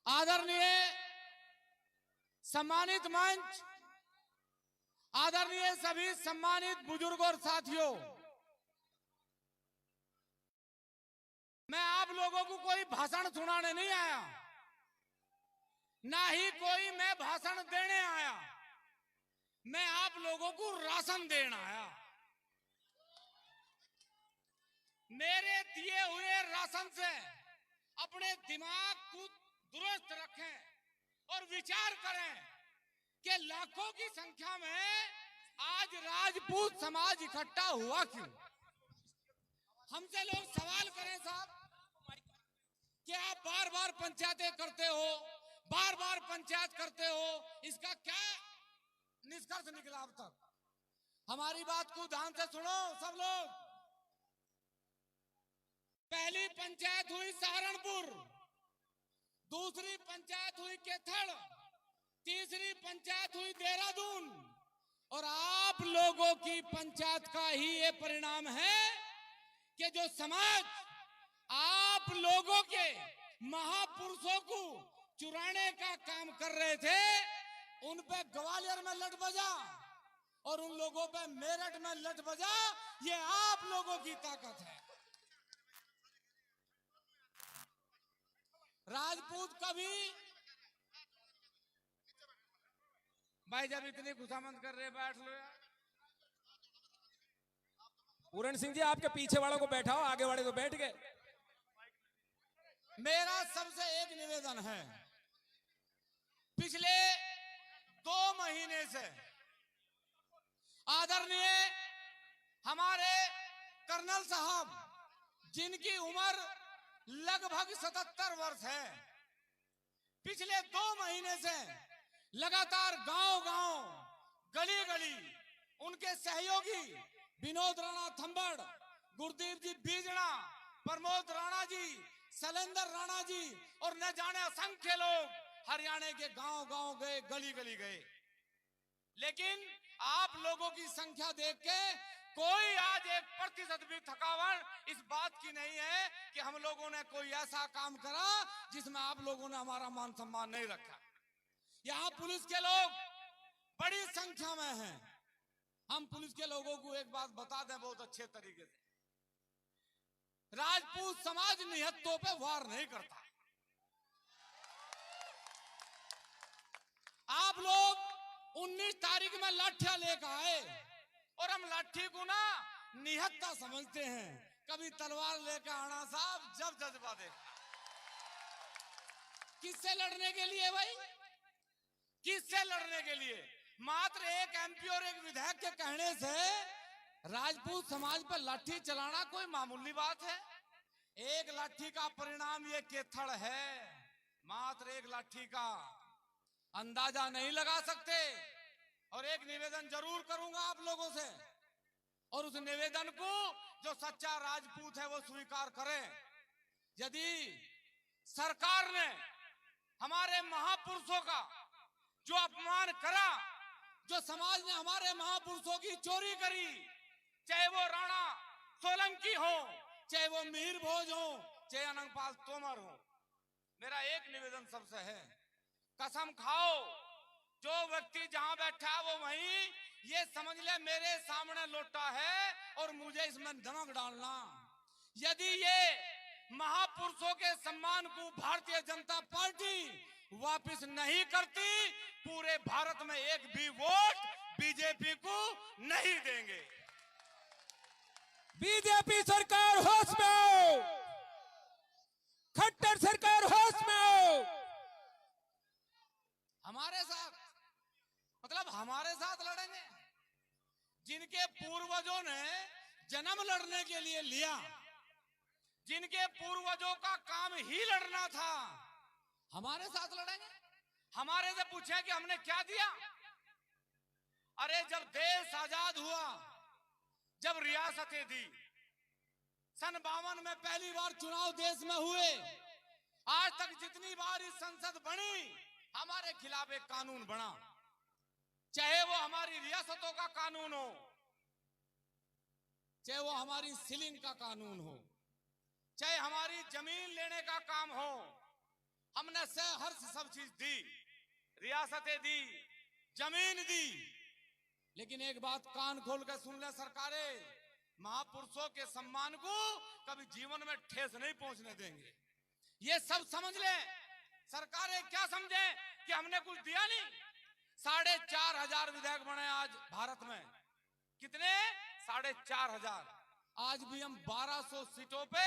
आदरणीय सम्मानित मंच, आदरणीय सभी सम्मानित बुजुर्ग और साथियों, मैं आप लोगों को कोई भाषण सुनाने नहीं आया, ना ही कोई मैं भाषण देने आया। मैं आप लोगों को राशन देना आया। मेरे दिए हुए राशन से अपने दिमाग को दुरुस्त रखें और विचार करें कि लाखों की संख्या में आज राजपूत समाज इकट्ठा हुआ क्यों। हमसे लोग सवाल करें साहब कि आप बार बार पंचायतें करते हो, बार बार पंचायत करते हो, इसका क्या निष्कर्ष निकला अब तक? हमारी बात को ध्यान से सुनो सब लोग। पहली पंचायत हुई सहारनपुर, दूसरी पंचायत हुई केथड़, तीसरी पंचायत हुई देहरादून, और आप लोगों की पंचायत का ही ये परिणाम है कि जो समाज आप लोगों के महापुरुषों को चुराने का काम कर रहे थे, उन पे ग्वालियर में लठ बजा और उन लोगों पे मेरठ में लठ बजा। ये आप लोगों की ताकत है। राजपूत कभी भाई जब इतनी खुशामद कर रहे बैठ लो यार। पूरण सिंह जी आपके पीछे वालों को बैठाओ, आगे वाले तो बैठ गए। मेरा सबसे एक निवेदन है, पिछले 2 महीने से आदरणीय हमारे कर्नल साहब, जिनकी उम्र लगभग 77 वर्ष है, पिछले 2 महीने से लगातार गांव गांव, गली गली उनके सहयोगी विनोद राणा थंबड़, गुरदीप जी बीजना, प्रमोद राणा जी, शैलेंद्र राणा जी और न जाने असंख्य लोग हरियाणा के गांव गांव गए, गली गली गए। लेकिन आप लोगों की संख्या देख के कोई आज 1% भी थकावट इस बात की नहीं है कि हम लोगों ने कोई ऐसा काम करा जिसमें आप लोगों ने हमारा मान सम्मान नहीं रखा। यहाँ पुलिस के लोग बड़ी संख्या में हैं। हम पुलिस के लोगों को एक बात बता दें बहुत अच्छे तरीके से, राजपूत समाज निहत्तों पे वार नहीं करता। आप लोग 19 तारीख में लाठियां लेकर आए और हम लाठी को ना निहत्ता समझते हैं। कभी तलवार लेकर आना साहब, जब जज्बा दे। किससे लड़ने के लिए भाई? किससे लड़ने के लिए? मात्र एक एमपी और एक विधायक के कहने से राजपूत समाज पर लाठी चलाना कोई मामूली बात है? एक लाठी का परिणाम ये केथड़ है। मात्र एक लाठी का अंदाजा नहीं लगा सकते। और एक निवेदन जरूर करूंगा आप लोगों से, और उस निवेदन को जो सच्चा राजपूत है वो स्वीकार करें। यदि सरकार ने हमारे महापुरुषों का जो अपमान करा, जो समाज ने हमारे महापुरुषों की चोरी करी, चाहे वो राणा सोलंकी हो, चाहे वो मिहिर भोज हो, चाहे अनंगपाल तोमर हो, मेरा एक निवेदन सबसे है, कसम खाओ जो व्यक्ति जहां बैठा है वो वहीं ये समझ ले मेरे सामने लोटा है और मुझे इसमें नमक डालना। यदि ये महापुरुषों के सम्मान को भारतीय जनता पार्टी वापस नहीं करती, पूरे भारत में एक भी वोट बीजेपी को नहीं देंगे। बीजेपी सरकार होश में आओ, खट्टर सरकार होश में आओ। हमारे साथ मतलब हमारे साथ लड़ेंगे? जिनके पूर्वजों ने जन्म लड़ने के लिए लिया, जिनके पूर्वजों का काम ही लड़ना था, हमारे साथ लड़ेंगे? हमारे से पूछे कि हमने क्या दिया? अरे जब देश आजाद हुआ, जब रियासतें दी, सन 52 में पहली बार चुनाव देश में हुए, आज तक जितनी बार इस संसद बनी हमारे खिलाफ एक कानून बना, चाहे वो हमारी रियासतों का कानून हो, चाहे वो हमारी सीलिंग का कानून हो, चाहे हमारी जमीन लेने का काम हो, हमने से हर सब चीज दी, रियासतें दी, जमीन दी, लेकिन एक बात कान खोल कर सुन ले सरकारें, महापुरुषों के सम्मान को कभी जीवन में ठेस नहीं पहुंचने देंगे। ये सब समझ ले सरकारें, क्या समझे कि हमने कुछ दिया नहीं। 4,500 विधेयक बने आज भारत में, कितने 4,500। आज भी हम 1200 सीटों पे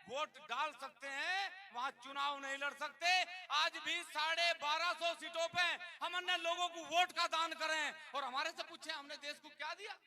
वोट डाल सकते हैं, वहां चुनाव नहीं लड़ सकते। आज भी 1250 सीटों पे हम अन्य लोगों को वोट का दान करें और हमारे से पूछे हमने देश को क्या दिया।